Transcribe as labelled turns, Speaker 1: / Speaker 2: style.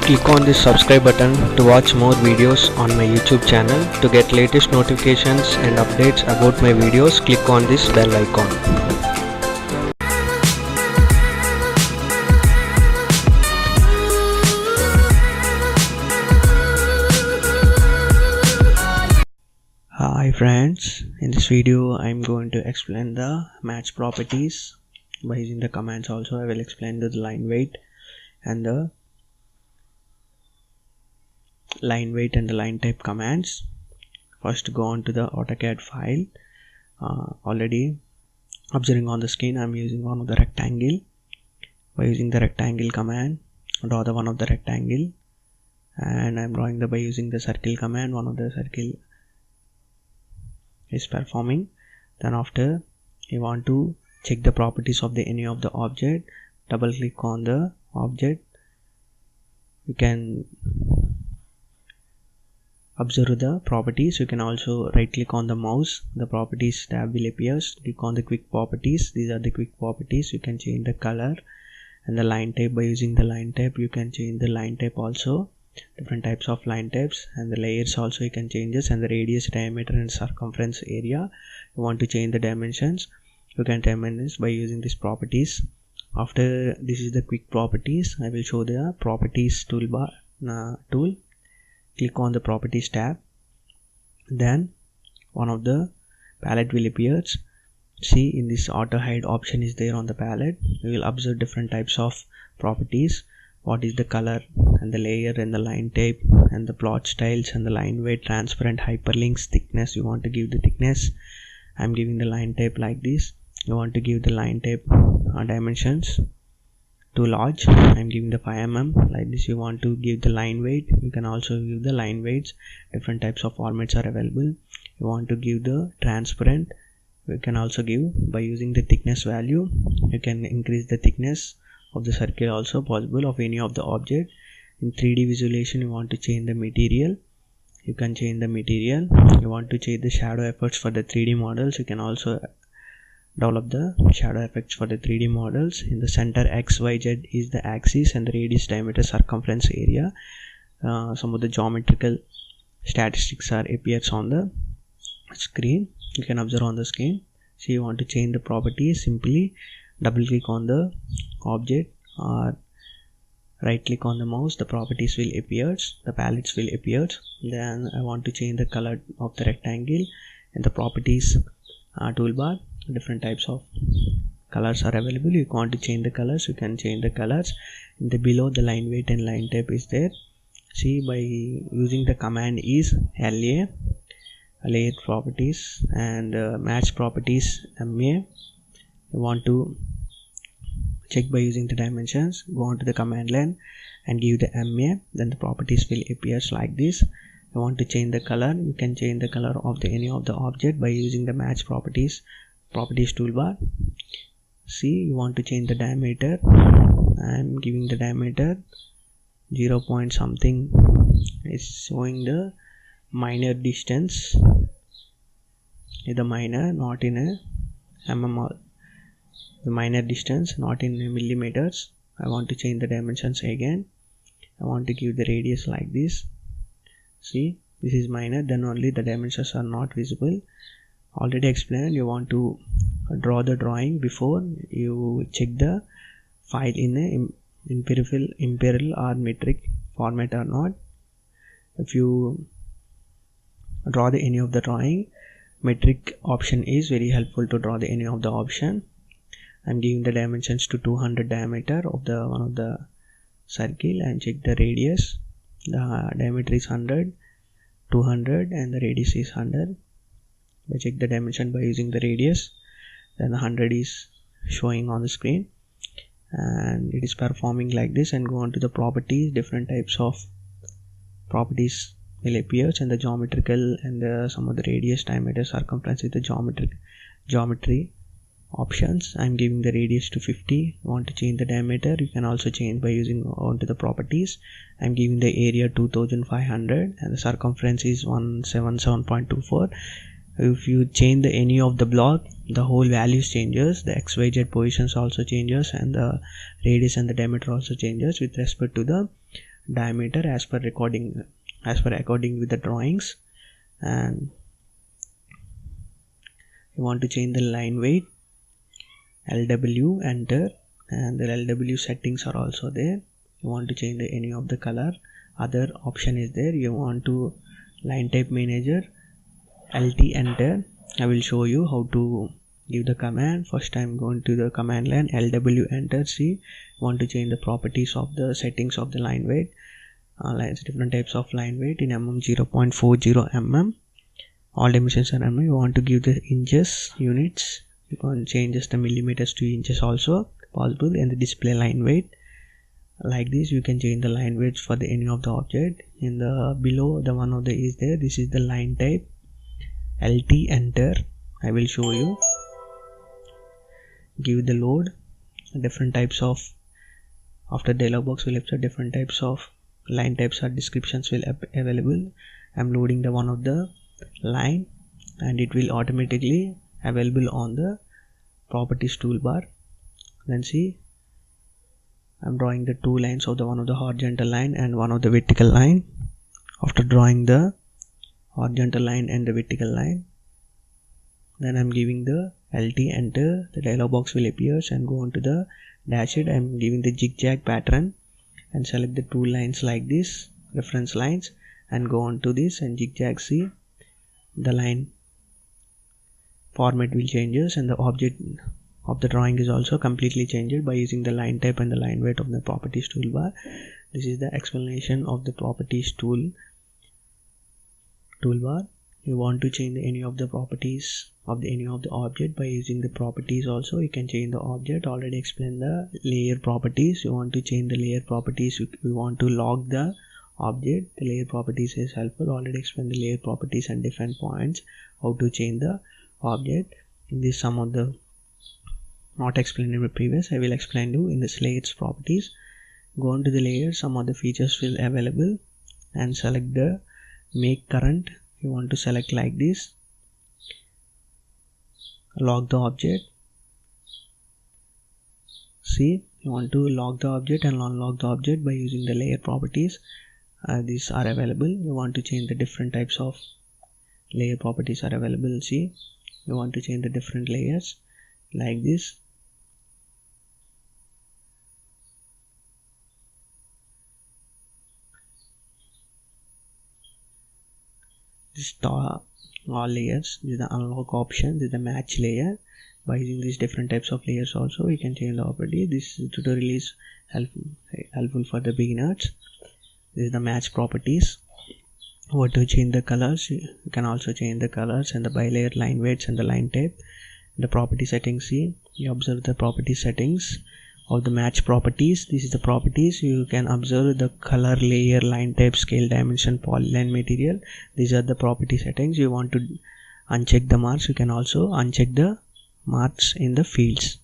Speaker 1: Click on this subscribe button to watch more videos on my YouTube channel. To get latest notifications and updates about my videos, click on this bell icon. Hi friends, in this video I am going to explain the match properties by using the commands. Also I will explain the line weight and the line type commands. First go on to the Auto-Cad file. Already observing on the screen I am using one of the rectangle. By using the rectangle command, draw the one of the rectangle, and I am drawing by using the circle command. One of the circle is performing. Then after you want to check the properties of any of the object, double click on the object. You can observe the properties. You can also right click on the mouse, the properties tab will appear. Click on the quick properties. These are the quick properties. You can change the color and the line type. By using the line type you can change the line type also, different types of line types, and the layers also you can change this, and the radius, diameter and circumference area. You want to change the dimensions, you can determine this by using these properties. After this is the quick properties, I will show the properties toolbar tool. Click on the properties tab, then one of the palette will appear. See, in this auto hide option is there on the palette. You will observe different types of properties. What is the color and the layer and the line type and the plot styles and the line weight, transparent, hyperlinks, thickness. You want to give the thickness. I am giving the line type like this. You want to give the line type dimensions too large. I am giving the 5 mm like this. You want to give the line weight. You can also give the line weights. Different types of formats are available. You want to give the transparent. You can also give by using the thickness value. You can increase the thickness of the circle also possible of any of the object. In 3D visualization you want to change the material. You can change the material. You want to change the shadow effects for the 3D models. You can also develop the shadow effects for the 3D models. In the center XYZ is the axis and the radius, diameter, circumference, area. Some of the geometrical statistics are appears on the screen. You can observe on the screen. So you want to change the properties, simply double click on the object or right click on the mouse. The properties will appear, the palettes will appear. Then I want to change the color of the rectangle. In the properties toolbar, different types of colors are available. You want to change the colors, you can change the colors. In the below, the line weight and line type is there. See, by using the command is LA, layer properties, and match properties MA. You want to check by using the dimensions. Go on to the command line and give the MA. Then the properties will appear like this. You want to change the color. You can change the color of any of the object by using the match properties toolbar. See, you want to change the diameter. I am giving the diameter 0 point something. It's showing the minor distance. The minor, not in a mm. The minor distance, not in millimeters. I want to change the dimensions again. I want to give the radius like this. See, this is minor, then only the dimensions are not visible. Already explained, you want to draw the drawing before you check the file in a imperial or metric format or not. If you draw any of the drawing, metric option is very helpful to draw any of the option. I'm giving the dimensions to 200 diameter of the one of the circle, and check the radius. The diameter is 100, 200 and the radius is 100. By check the dimension by using the radius, then the 100 is showing on the screen and it is performing like this. And go on to the properties. Different types of properties will appear, and the geometrical and some of the radius, diameter, circumference is the geometry options. I'm giving the radius to 50. Want to change the diameter, you can also change by using onto the properties. I'm giving the area 2500 and the circumference is 177.24. If you change any of the block, the whole values changes, the XYZ positions also changes, and the radius and the diameter also changes with respect to the diameter as per according with the drawings. And you want to change the line weight, LW, enter, and the LW settings are also there. You want to change any of the color, other option is there. You want to line type manager, LT, enter. I will show you how to give the command. First I'm going to the command line, LW, enter. See, want to change the properties of the settings of the line weight, different types of line weight in mm, 0.40 mm, all dimensions are mm. You want to give the inches, units, you can change the millimeters to inches also possible. And the display line weight, like this you can change the line weights for the any of the object. In the below the one of the is there, this is the line type, LT, enter. I will show you. Give the load, different types of, after dialog box will appear, different types of line types or descriptions will available. I'm loading the one of the line and it will automatically available on the properties toolbar. Then see, I'm drawing the two lines of the one of the horizontal line and one of the vertical line. After drawing the horizontal line and the vertical line, then I'm giving the LT, enter. The dialog box will appear and go on to the dashed. I'm giving the zigzag pattern and select the two lines like this, reference lines, and go on to this and zigzag. See, the line format will changes and the object of the drawing is also completely changed by using the line type and the line weight of the properties toolbar. This is the explanation of the properties toolbar. You want to change any of the properties of any of the object by using the properties also. You can change the object, already explained the layer properties. You want to change the layer properties, we want to log the object. The layer properties is helpful, already explained the layer properties and different points how to change the object. In this some of the not explained in the previous, I will explain you in this layers properties. Go on to the layer, some of the features will available and select the make current. You want to select like this, log the object. See, you want to log the object and unlock the object by using the layer properties. These are available. You want to change the different types of layer properties are available. See, you want to change the different layers like this. This all layers, this is the unlock option, this is the match layer. By using these different types of layers also you can change the property. This tutorial is helpful for the beginners. This is the match properties. What to change the colors, you can also change the colors and the bilayer line weights and the line type. The property settings, see, you observe the property settings of the match properties. This is the properties. You can observe the color, layer, line type, scale, dimension, polyline, material. These are the property settings. You want to uncheck the marks, you can also uncheck the marks in the fields.